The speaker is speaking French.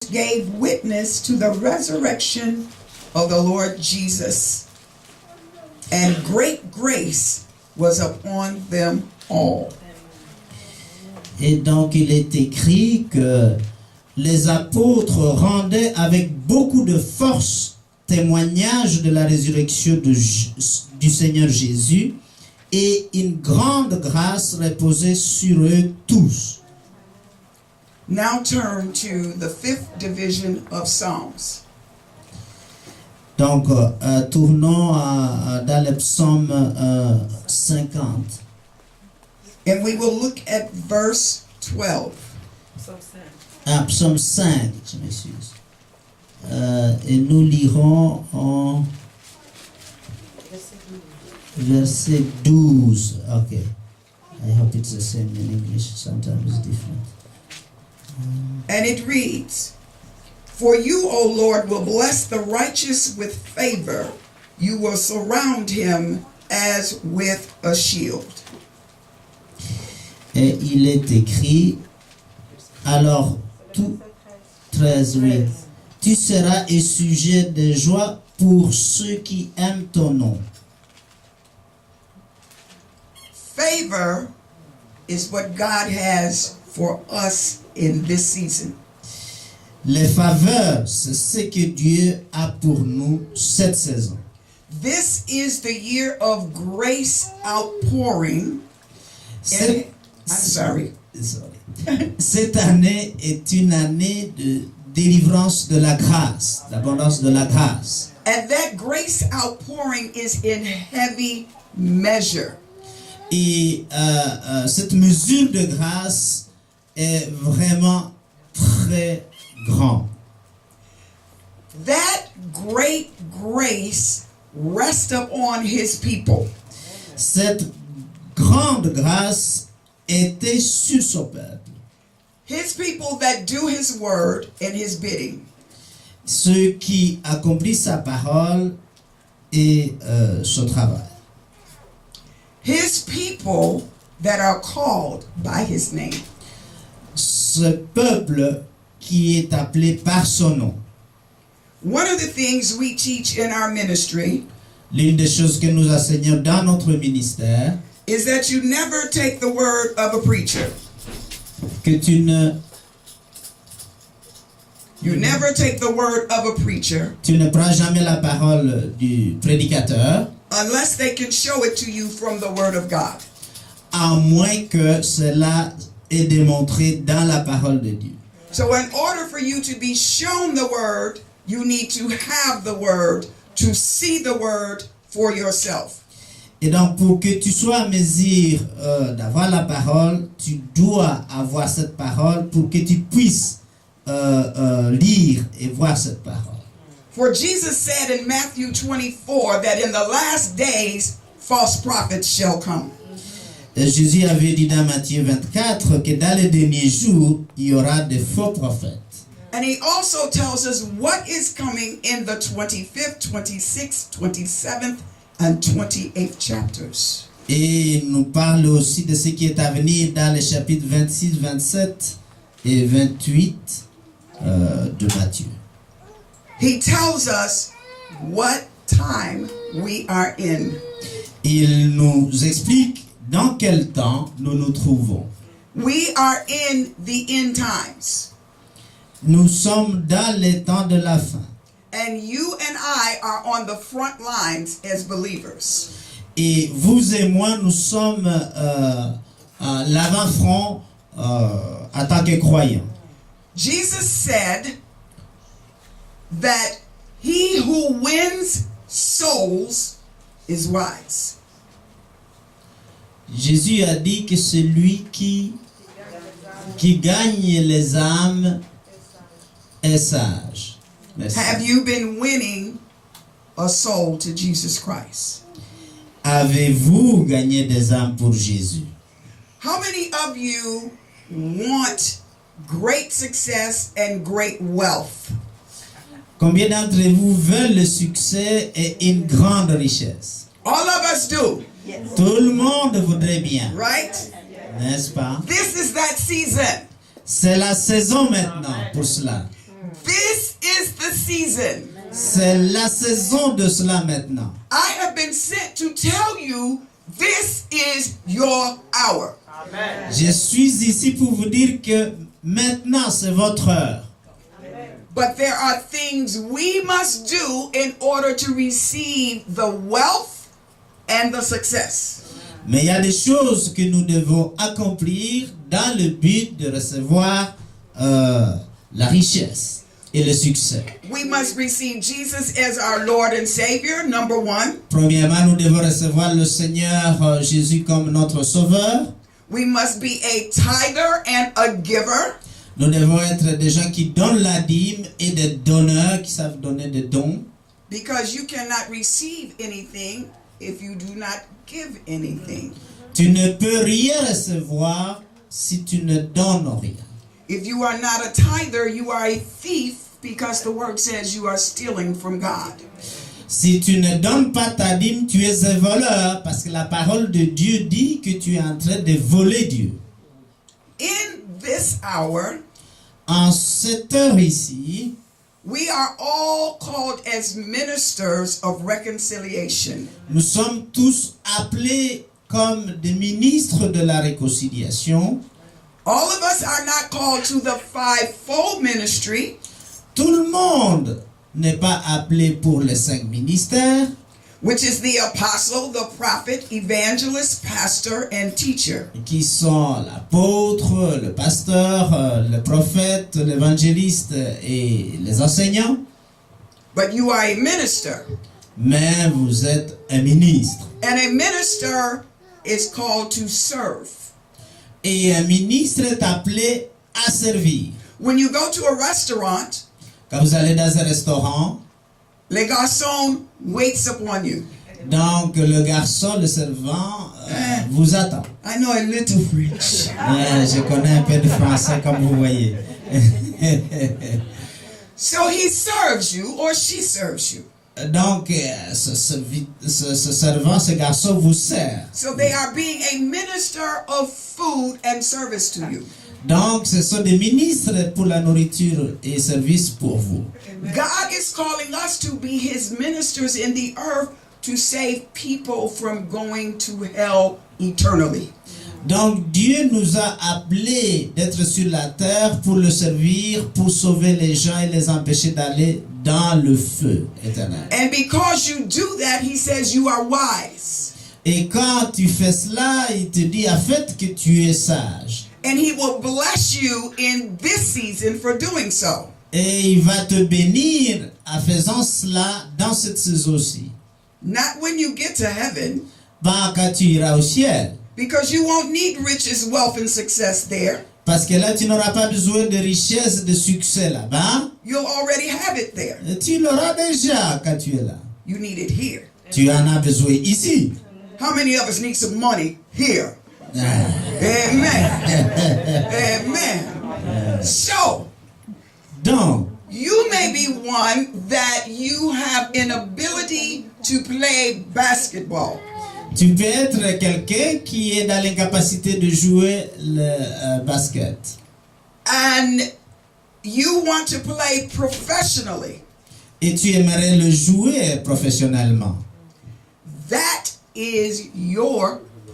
which gave witness to the resurrection of the Lord Jesus. And great grace was upon them all. Et donc il est écrit que les apôtres rendaient avec beaucoup de force témoignage de la résurrection du Seigneur Jésus, et une grande grâce reposait sur eux tous. Now turn to the 5th division of Psalms. Donc, tournons dans le psaume 50. And we will look at verse 12. Psaume 5, je m'excuse. Et nous lirons en verset 12. Okay. I hope it's the same in English. Sometimes it's different. And it reads, For you, O Lord, will bless the righteous with favor. You will surround him as with a shield. Et il est écrit, alors, tout 13, oui. Tu seras un sujet de joie pour ceux qui aiment ton nom. Favor is what God has for us in this season. Les faveurs, c'est ce que Dieu a pour nous cette saison. This is the year of grace outpouring. Cette année est une année de délivrance de la grâce, d'abondance de la grâce. And that grace outpouring is in heavy measure. Et cette mesure de grâce est vraiment très grande. That great grace rests upon his people. Cette grande grâce était sur son peuple. His people that do his word and his bidding. Ceux qui accomplissent sa parole et son travail. His people that are called by his name. Ce peuple qui est appelé par son nom. One of the things we teach in our ministry L'une des choses que nous enseignons dans notre ministère, is that you never take the word of a preacher. que tu ne take the word of a preacher prends jamais la parole du prédicateur, unless they can show it to you from the word of God. à moins que cela est démontré dans la parole de Dieu. So in order for you to be shown the word, you need to have the word, to see the word for yourself. Et donc, pour que tu sois en mesure d'avoir la parole, tu dois avoir cette parole pour que tu puisses lire et voir cette parole. For Jesus said in Matthew 24 that in the last days false prophets shall come. Et Jésus avait dit dans Matthieu 24 que dans les derniers jours, il y aura des faux prophètes. And he also tells us what is coming in the 25th, 26th, 27th, and 28th chapters. Et nous parle aussi de ce qui est à venir dans les chapitres 26, 27 et 28 de Matthieu. He tells us what time we are in. Il nous explique dans quel temps nous nous trouvons. We are in the end times. Nous sommes dans les temps de la fin. And you and I are on the front lines as believers. Et vous et moi, nous sommes à l'avant-front en tant que croyants. Jesus said that he who wins souls is wise. Jésus a dit que celui qui gagne les âmes est sage. Merci. Have you been winning a soul to Jesus Christ? Avez-vous gagné des âmes pour Jésus? How many of you want great success and great wealth? Combien d'entre vous veulent le succès et une grande richesse? All of us do, Tout le monde voudrait bien, right? n'est-ce pas? This is that season. C'est la saison maintenant pour cela. the season. C'est la saison de cela maintenant. I have been sent to tell you this is your hour. Je suis ici pour vous dire que maintenant c'est votre heure. But there are things we must do in order to receive the wealth and the success. Mais il y a des choses que nous devons accomplir dans le but de recevoir la richesse et le succès. We must receive Jesus as our Lord and Savior, number one. Premièrement, nous devons recevoir le Seigneur Jésus comme notre Sauveur. We must be a tither and a giver. Nous devons être des gens qui donnent la dîme et des donneurs qui savent donner des dons. Because you cannot receive anything if you do not give anything. Tu ne peux rien recevoir si tu ne donnes rien. If you are not a tither, you are a thief because the word says you are stealing from God. Si tu ne donnes pas ta dîme, tu es un voleur parce que la parole de Dieu dit que tu es en train de voler Dieu. In this hour, En cette heure ici, we are all called as ministers of reconciliation. nous sommes tous appelés comme des ministres de la réconciliation. All of us are not called to the fivefold ministry, Tout le monde n'est pas appelé pour les 5 ministères, which is the apostle, the prophet, evangelist, pastor, and teacher. qui sont l'apôtre, le pasteur, le prophète, l'évangéliste et les enseignants. But you are a minister. Mais vous êtes un ministre. And a minister is called to serve. Et un ministre est appelé à servir. When you go to a restaurant, Quand vous allez dans un restaurant, le garçon waits upon you. donc le garçon, le servant, vous attend. I know a little French. Je connais un peu de français comme vous voyez. So he serves you or she serves you. Donc ce servant, ce garçon vous sert. So they are being a minister of food and service to you. Donc ce sont des ministres pour la nourriture et service pour vous. God is calling us to be his ministers in the earth to save people from going to hell eternally. Donc Dieu nous a appelés d'être sur la terre pour le servir, pour sauver les gens et les empêcher d'aller dans le feu éternel. And because you do that, he says you are wise. Et quand tu fais cela, il te dit en fait que tu es sage. And he will bless you in this season for doing so. Et il va te bénir en faisant cela dans cette saison-ci. Not when you get to heaven, Pas quand tu iras au ciel. because you won't need riches, wealth, and success there. Parce que là, tu n'auras pas besoin de richesse, de succès là-bas. You'll already have it there. Tu l'auras déjà quand tu es là. You need it here. Tu en as besoin ici. How many of us need some money here? Amen. Amen. So, Donc, you may be one that you have an ability to play basketball. tu peux être quelqu'un qui est dans l'incapacité de jouer le basket. And you want to play professionally. Et tu aimerais le jouer professionnellement. That is your